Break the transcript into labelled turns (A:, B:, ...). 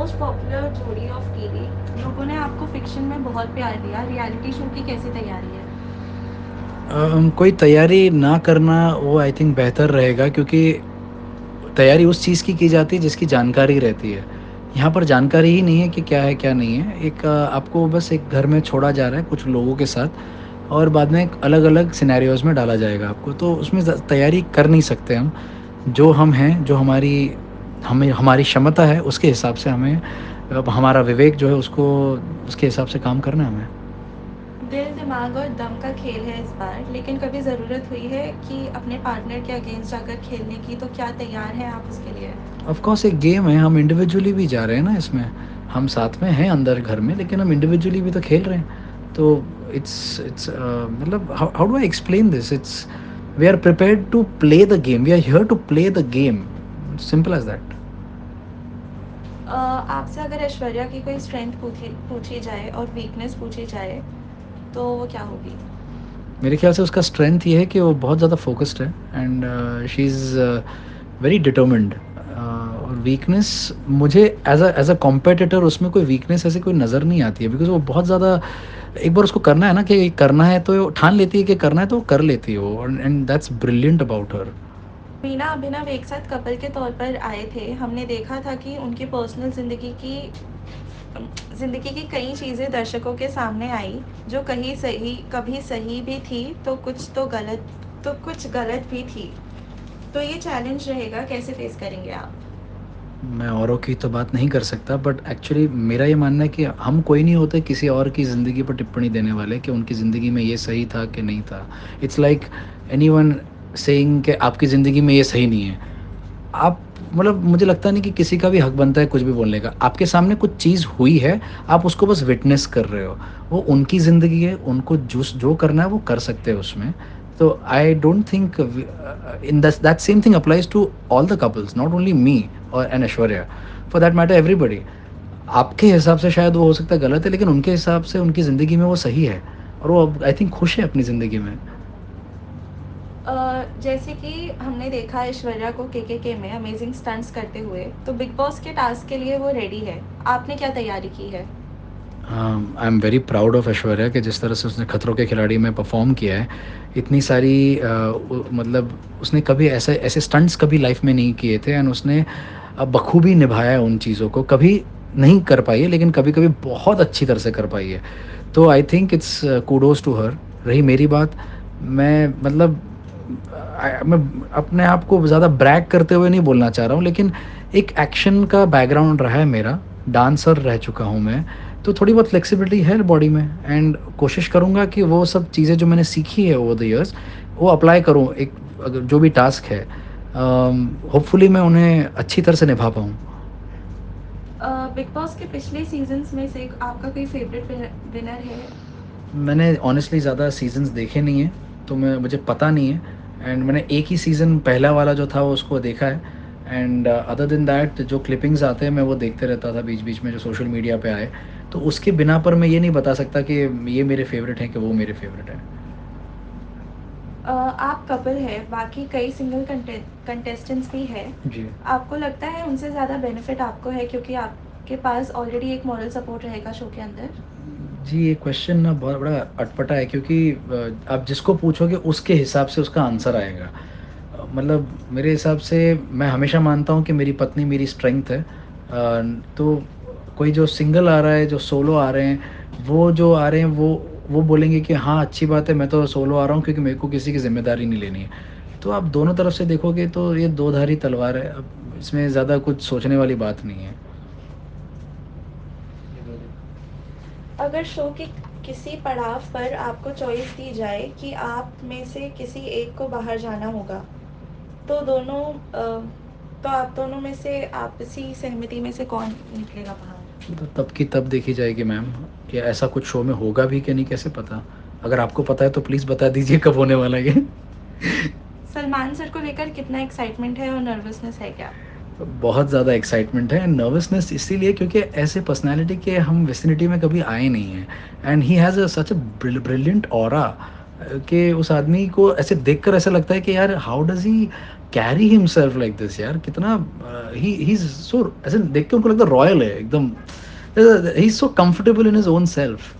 A: Most popular जोड़ी of TV. लोगों ने आपको फिक्शन में बहुत प्यार दिया, रियलिटी शो की कैसी तैयारी है?
B: कोई तैयारी ना करना वो आई थिंक बेहतर रहेगा, क्योंकि तैयारी उस चीज़ की जाती है जिसकी जानकारी रहती है। यहाँ पर जानकारी ही नहीं है कि क्या है क्या नहीं है। एक आपको बस एक घर में छोड़ा जा रहा है कुछ लोगों के साथ, और बाद में अलग अलग सिनेरियोज़ में डाला जाएगा आपको, तो उसमें तैयारी कर नहीं सकते हम। जो हम हैं, जो हमें हमारी क्षमता है उसके हिसाब से हमें, अब हमारा विवेक जो है उसको उसके हिसाब से काम करना है हमें।
A: दिल, दिमाग और दम का खेल है इस बार, लेकिन कभी ज़रूरत हुई है कि अपने पार्टनर के अगेंस्ट जाकर खेलने की, तो क्या तैयार हैं आप उसके लिए?
B: ऑफ कोर्स एक गेम है, हम इंडिविजुअली भी जा रहे हैं ना इसमें। हम साथ में हैं अंदर घर में, लेकिन हम इंडिविजुअली भी तो खेल रहे हैं। तो इट्स मतलब how do I explain this, it's we are prepared to play the game, we are here to play the game, simple as that.
A: आपसे अगर ऐश्वर्या की कोई स्ट्रेंथ पूछी जाए और वीकनेस पूछी जाए, तो वो क्या होगी?
B: मेरे ख्याल से उसका स्ट्रेंथ ये है कि वो बहुत ज़्यादा फोकस्ड है, and she is very determined. और वीकनेस, मुझे एज अ कॉम्पिटिटर उसमें कोई वीकनेस ऐसी कोई नज़र नहीं आती है, बिकॉज वो बहुत ज़्यादा, एक बार उसको करना है ना कि करना है तो ठान लेती है कि करना है तो वो कर लेती है वो, and that's brilliant about her.
A: Meena Abhinav एक साथ कपल के तौर पर आए थे। हमने देखा था कि उनकी पर्सनल ज़िंदगी की कई चीज़ें दर्शकों के सामने आई, जो कभी सही भी थी, तो कुछ गलत भी थी। तो ये चैलेंज रहेगा, कैसे फेस करेंगे आप?
B: मैं औरों की तो बात नहीं कर सकता, बट एक्चुअली मेरा ये मानना है कि हम कोई नहीं होते किसी और की ज़िंदगी पर टिप्पणी देने वाले कि उनकी ज़िंदगी में ये सही था कि नहीं था। इट्स लाइक एनीवन सेइंग कि आपकी ज़िंदगी में ये सही नहीं है। आप, मतलब मुझे लगता नहीं कि किसी का भी हक बनता है कुछ भी बोलने का। आपके सामने कुछ चीज़ हुई है, आप उसको बस विटनेस कर रहे हो। वो उनकी ज़िंदगी है, उनको जो करना है वो कर सकते हैं उसमें। तो I don't think in that same thing applies to all the couples, not only me और and Aishwarya, for that matter everybody. आपके हिसाब से शायद वो हो सकता है गलत है, लेकिन उनके हिसाब से उनकी ज़िंदगी में वो सही है, और वो आई थिंक खुश है अपनी ज़िंदगी में।
A: जैसे कि हमने देखा ऐश्वर्या को के में अमेजिंग स्टंट्स करते हुए, तो बिग बॉस के टास्क के लिए वो रेडी है। आपने क्या तैयारी की है?
B: I am very proud of Aishwarya कि जिस तरह से उसने खतरों के खिलाड़ी में परफॉर्म किया है। इतनी सारी मतलब उसने कभी ऐसे ऐसे स्टंट्स कभी लाइफ में नहीं किए थे, एंड उसने बखूबी निभाया है उन चीज़ों को। कभी नहीं कर पाई है, लेकिन कभी कभी बहुत अच्छी तरह से कर पाई है। तो I think it's kudos to her. रही मेरी बात, मैं मतलब मैं अपने आप को ज़्यादा ब्रैग करते हुए नहीं बोलना चाह रहा हूँ, लेकिन एक एक्शन का बैकग्राउंड रहा है मेरा, डांसर रह चुका हूँ मैं। तो थोड़ी बहुत फ्लेक्सिबिलिटी है बॉडी में, एंड कोशिश करूँगा कि वो सब चीज़ें जो मैंने सीखी है ओवर द ईयर्स वो अप्लाई करूँ, एक अगर जो भी टास्क है होपफुली मैं उन्हें अच्छी तरह से निभा पाऊँ।
A: बिग बॉस के पिछले सीजन्स में से आपका कोई फेवरेट विनर है?
B: मैंने ऑनेस्टली ज़्यादा सीज़न्स देखे नहीं हैं, तो मुझे पता नहीं है। एंड मैंने एक ही सीज़न पहला वाला जो था वो उसको देखा है, एंड अदर देन दैट जो क्लिपिंग्स आते हैं मैं वो देखते रहता था बीच बीच में जो सोशल मीडिया पे आए। तो उसके बिना पर मैं ये नहीं बता सकता कि ये मेरे फेवरेट हैं कि वो मेरे फेवरेट हैं।
A: आप कपल है, बाकी कई सिंगल कंटेस्टेंट्स भी है।
B: जी।
A: आपको लगता है उनसे ज़्यादा बेनिफिट आपको है, क्योंकि आपके पास ऑलरेडी एक मॉरल सपोर्ट रहेगा शो के अंदर?
B: जी, ये क्वेश्चन ना बहुत बड़ा अटपटा है, क्योंकि आप जिसको पूछोगे उसके हिसाब से उसका आंसर आएगा। मतलब मेरे हिसाब से मैं हमेशा मानता हूँ कि मेरी पत्नी मेरी स्ट्रेंथ है। तो कोई जो सिंगल आ रहा है, जो सोलो आ रहे हैं, वो जो आ रहे हैं वो बोलेंगे कि हाँ, अच्छी बात है, मैं तो सोलो आ रहा हूँ क्योंकि मेरे को किसी की ज़िम्मेदारी नहीं लेनी है। तो आप दोनों तरफ से देखोगे तो ये दो-धारी तलवार है। अब इसमें ज़्यादा कुछ सोचने वाली बात नहीं है।
A: अगर शो के किसी पड़ाव पर आपको चॉइस दी जाए कि आप में से किसी एक को बाहर जाना होगा, तो तो आप दोनों में से आपसी सहमति में से कौन निकलेगा बाहर?
B: तो तब की तब देखी जाएगी मैम, कि ऐसा कुछ शो में होगा भी कि नहीं कैसे पता। अगर आपको पता है तो प्लीज़ बता दीजिए कब होने वाला है ये।
A: सलमान सर को लेकर कितना एक्साइटमेंट है और नर्वसनेस है क्या?
B: बहुत ज़्यादा एक्साइटमेंट है, नर्वसनेस इसीलिए क्योंकि ऐसे पर्सनैलिटी के हम विसिनिटी में कभी आए नहीं हैं, and he has such a brilliant aura, कि उस आदमी को ऐसे देखकर ऐसा लगता है कि यार how does he carry himself like this यार, कितना ही इज सो, ऐसे देख के उनको लगता है रॉयल है एकदम, he is so comfortable in his own self.